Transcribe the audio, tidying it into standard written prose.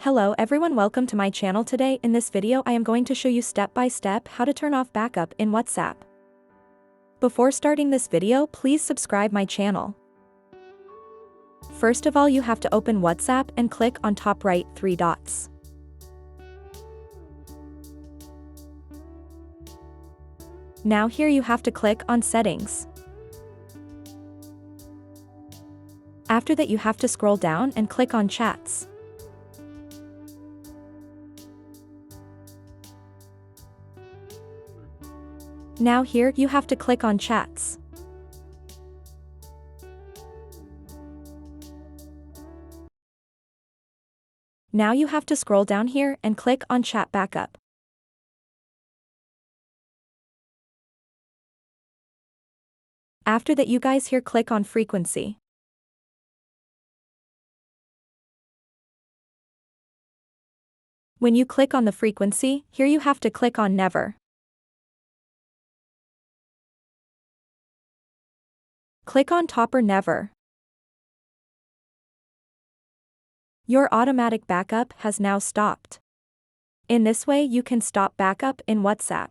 Hello everyone, welcome to my channel. Today in this video I am going to show you step by step how to turn off backup in WhatsApp. Before starting this video, please subscribe my channel. First of all, you have to open WhatsApp and click on top right 3 dots. Now here you have to click on settings. After that you have to scroll down and click on chats. Now here you have to click on chats. Now you have to scroll down here and click on chat backup. After that you guys here click on frequency. When you click on the frequency, here you have to click on never. Click on top or never. Your automatic backup has now stopped. In this way you can stop backup in WhatsApp.